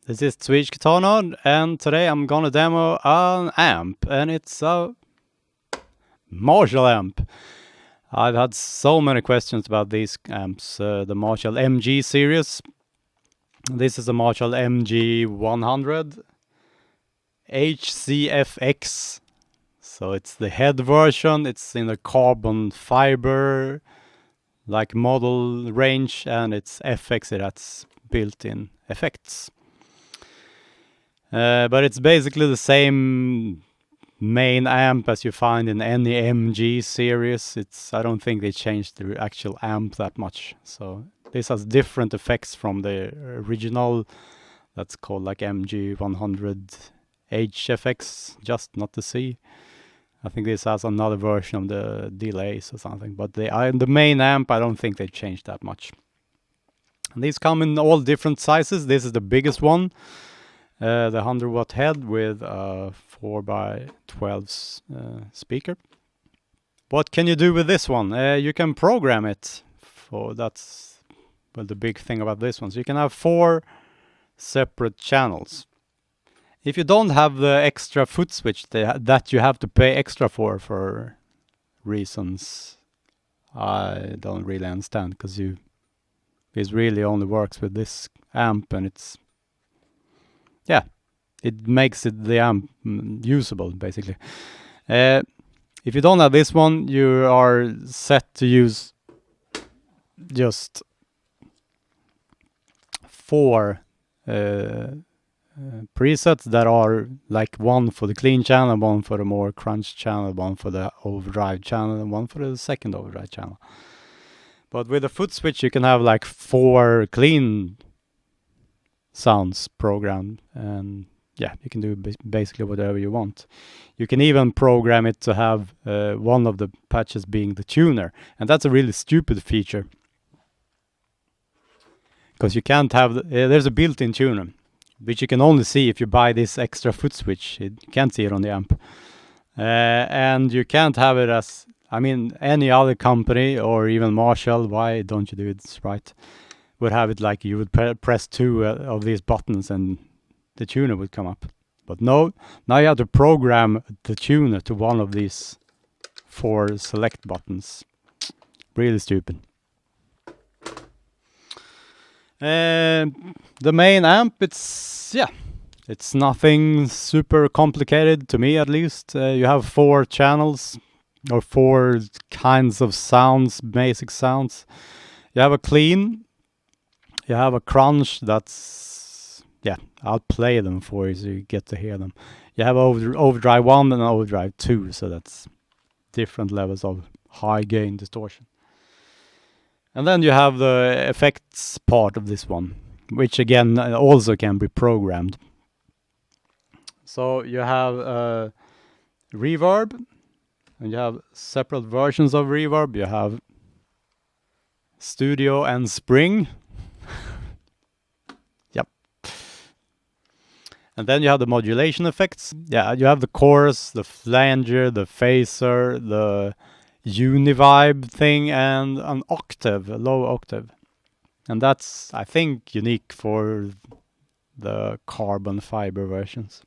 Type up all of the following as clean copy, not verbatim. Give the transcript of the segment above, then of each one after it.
This is Swedish Guitar Nerd, and today I'm gonna demo an amp, and it's a Marshall amp. I've had so many questions about these amps, the Marshall MG series. This is a Marshall MG100HCFX. So it's the head version, it's in a carbon fiber like model range, and it's FX, it has built-in effects. But it's basically the same main amp as you find in any MG series. I don't think they changed the actual amp that much. So this has different effects from the original. That's called like MG100HCFX, just not the C. I think this has another version of the delays or something. But the main amp, I don't think they changed that much. And these come in all different sizes. This is the biggest one. The 100 watt head with a 4x12 speaker. What can you do with this one? You can program it. That's the big thing about this one. So you can have 4 separate channels. If you don't have the extra foot switch that you have to pay extra for reasons I don't really understand, because this really only works with this amp, and it makes the amp usable, basically. If you don't have this one, you are set to use just 4 presets that are like one for the clean channel, one for the more crunch channel, one for the overdrive channel, and one for the second overdrive channel. But with a foot switch, you can have like 4 clean sounds programmed, and you can do basically whatever you want. You can even program it to have one of the patches being the tuner, and that's a really stupid feature, because you can't have there's a built-in tuner, which you can only see if you buy this extra foot switch. You can't see it on the amp, and you can't have it as, any other company or even Marshall, why don't you do it right, would have it like you would press 2 of these buttons and the tuner would come up. But no, now you have to program the tuner to one of these 4 select buttons. Really stupid. The main amp, it's nothing super complicated, to me at least. You have 4 channels or 4 kinds of sounds, basic sounds. You have a clean, you have a crunch, I'll play them for you so you get to hear them. You have overdrive 1 and overdrive 2, so that's different levels of high gain distortion. And then you have the effects part of this one, which again also can be programmed. So you have reverb, and you have separate versions of reverb. You have studio and spring. And then you have the modulation effects. You have the chorus, the flanger, the phaser, the univibe thing, and an octave, a low octave. And that's, I think, unique for the carbon fiber versions.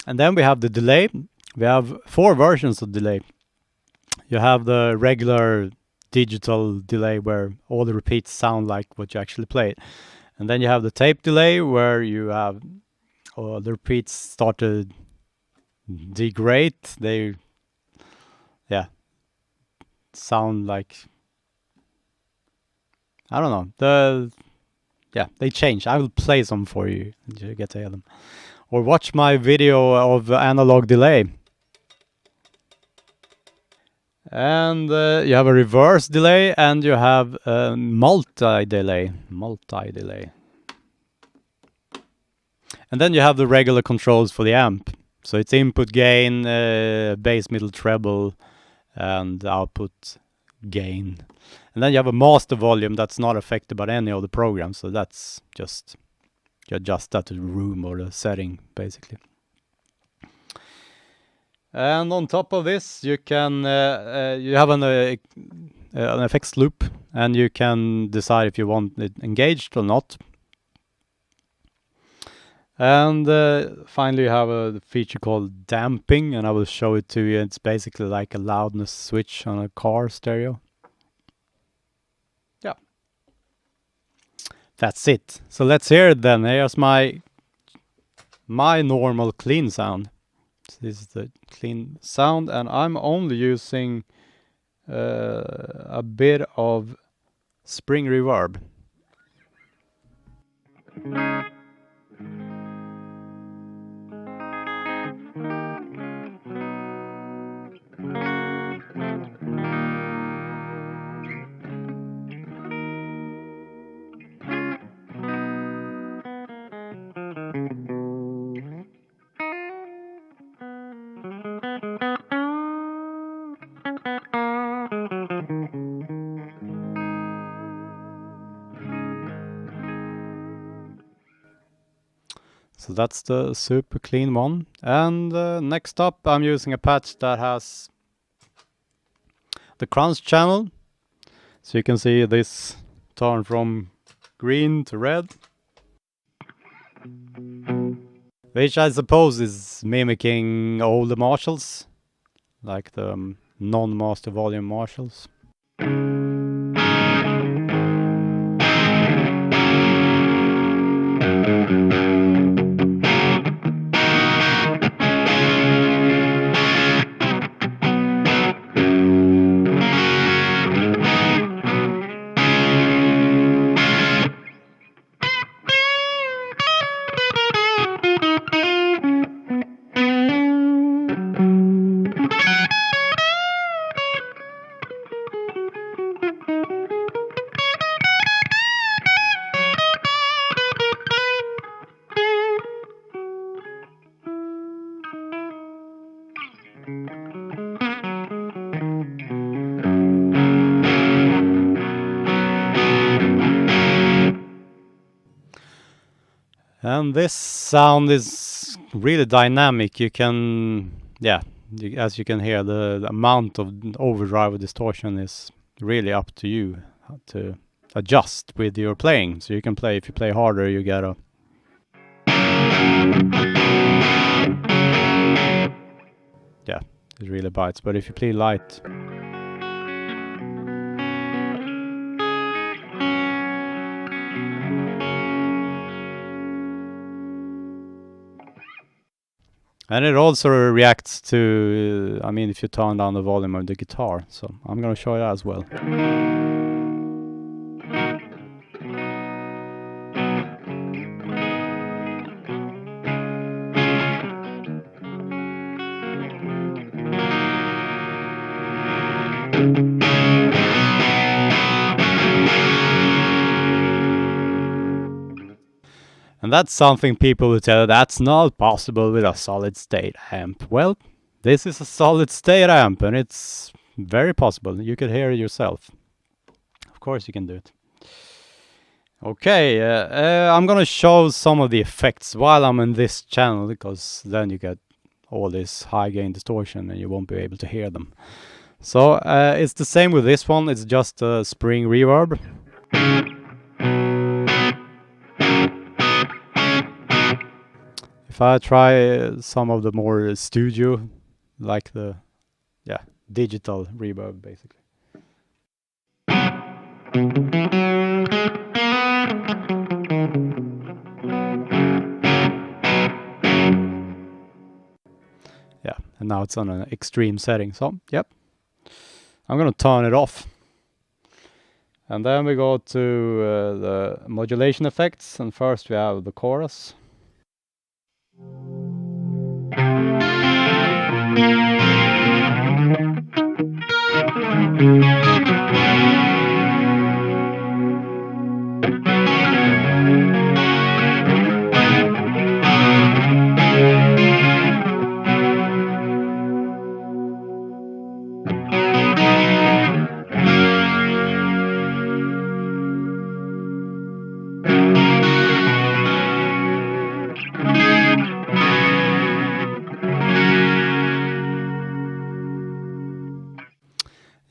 And then we have the delay. We have 4 versions of delay. You have the regular digital delay where all the repeats sound like what you actually played. And then you have the tape delay where you have the repeats start to degrade. They sound like, I don't know, they change. I will play some for you and you get to hear them, or watch my video of analog delay. And you have a reverse delay, and you have a multi-delay. And then you have the regular controls for the amp. So it's input gain, bass, middle, treble, and output gain. And then you have a master volume that's not affected by any of the programs. So that's just, you adjust that to the room or the setting, basically. And on top of this, you can you have an effects loop, and you can decide if you want it engaged or not. And finally you have a feature called damping, and I will show it to you. It's basically like a loudness switch on a car stereo. Yeah. That's it. So let's hear it then. Here's my normal clean sound. So this is the clean sound, and I'm only using a bit of spring reverb. So that's the super clean one. And next up, I'm using a patch that has the crunch channel. So you can see this turn from green to red, which I suppose is mimicking older Marshalls, like the non-master volume Marshalls. And this sound is really dynamic. You can, as you can hear, the amount of overdrive or distortion is really up to you to adjust with your playing. So you can play, if you play harder, you get a... Yeah, it really bites. But if you play light... And it also reacts to, I mean, if you turn down the volume of the guitar. So I'm going to show you that as well. And that's something people will tell you that's not possible with a solid state amp. Well, this is a solid state amp, and it's very possible. You could hear it yourself. Of course you can do it. Okay, I'm gonna show some of the effects while I'm in this channel, because then you get all this high gain distortion and you won't be able to hear them. So it's the same with this one. It's just a spring reverb. If I try some of the more studio, like the digital reverb, basically. Yeah, and now it's on an extreme setting. So, yep. I'm gonna turn it off. And then we go to the modulation effects, and first we have the chorus.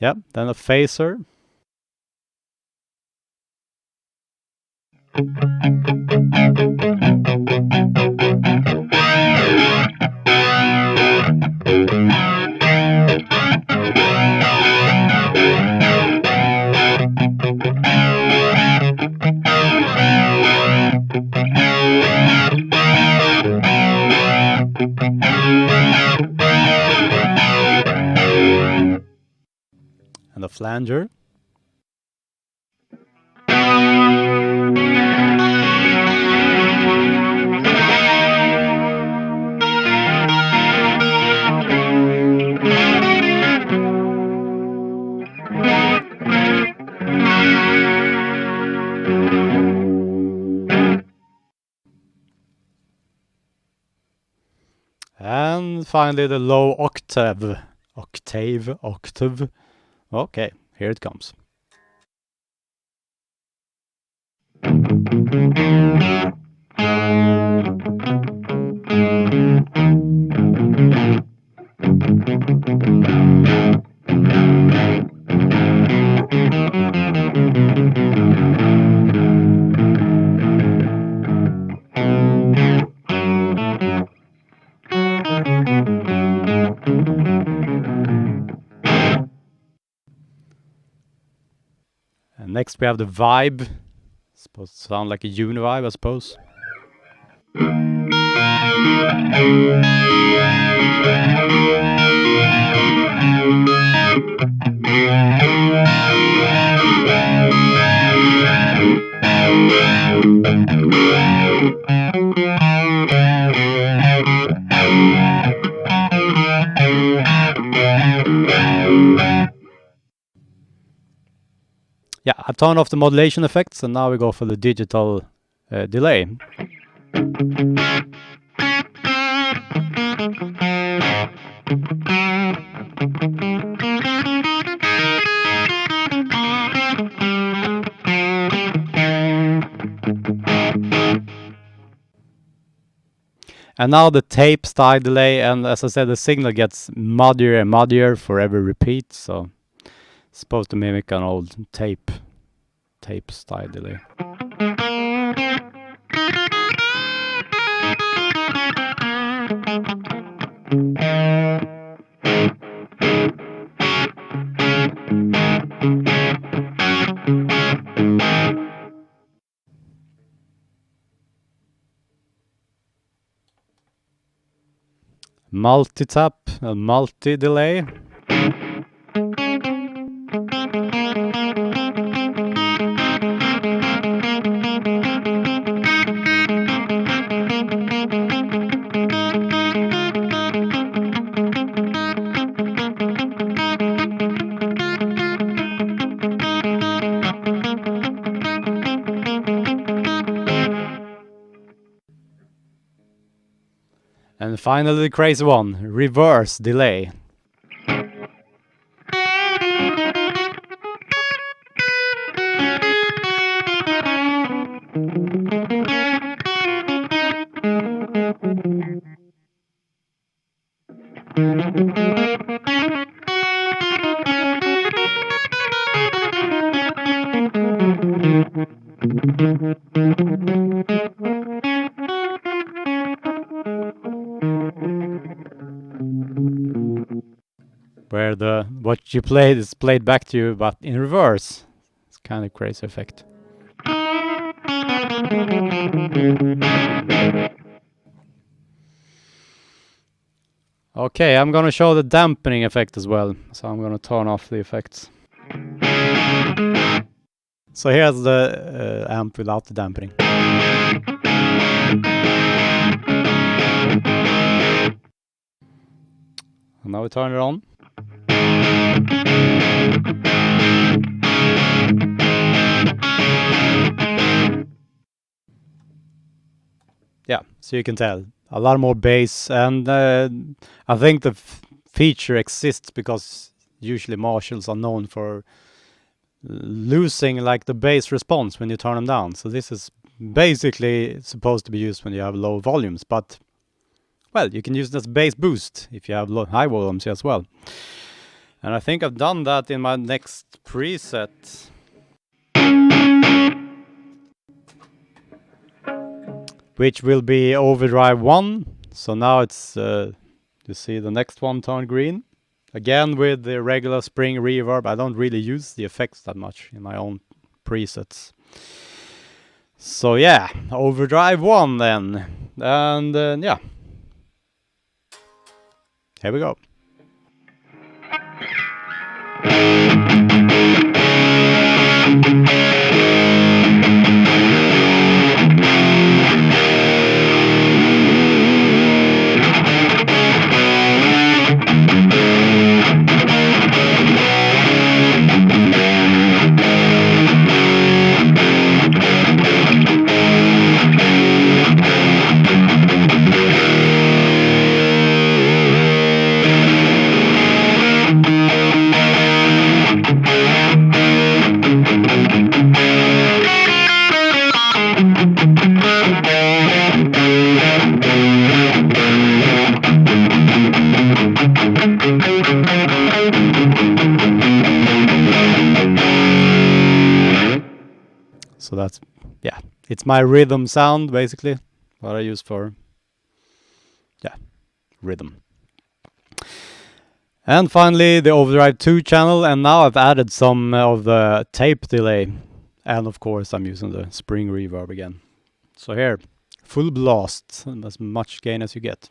Yep, then a phaser. and a flanger. And finally the low octave. Octave. Okay, here it comes. And next we have the vibe. It's supposed to sound like a univibe, I suppose. Yeah, I've turned off the modulation effects, and now we go for the digital delay. And now the tape style delay, and as I said, the signal gets muddier and muddier for every repeat, so it's supposed to mimic an old tape style delay. Multi-tap, multi-delay. And finally the crazy one, reverse delay. Where what you played is played back to you, but in reverse. It's kind of crazy effect. Okay, I'm gonna show the dampening effect as well, so I'm gonna turn off the effects. So here's the amp without the dampening. And now we turn it on. Yeah, so you can tell a lot more bass, and I think the feature exists because usually Marshalls are known for losing like the bass response when you turn them down. So this is basically supposed to be used when you have low volumes, but well, you can use this bass boost if you have high volumes as well. And I think I've done that in my next preset. Which will be overdrive 1. So now it's, you see the next one turn green. Again with the regular spring reverb. I don't really use the effects that much in my own presets. So yeah, overdrive 1 then. And yeah. Here we go. So that's, yeah, it's my rhythm sound basically, what I use for, yeah, rhythm. And finally the Overdrive 2 channel, and now I've added some of the tape delay, and of course I'm using the spring reverb again. So here, full blast, and as much gain as you get.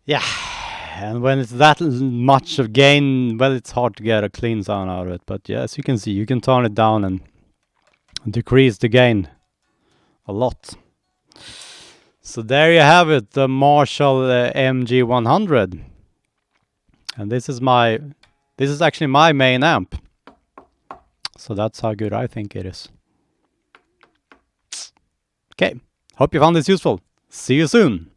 Yeah, and when it's that much of gain, well, it's hard to get a clean sound out of it. But yeah, as you can see, you can turn it down and decrease the gain a lot. So there you have it, the Marshall MG100. And this is actually my main amp. So that's how good I think it is. Okay, hope you found this useful. See you soon.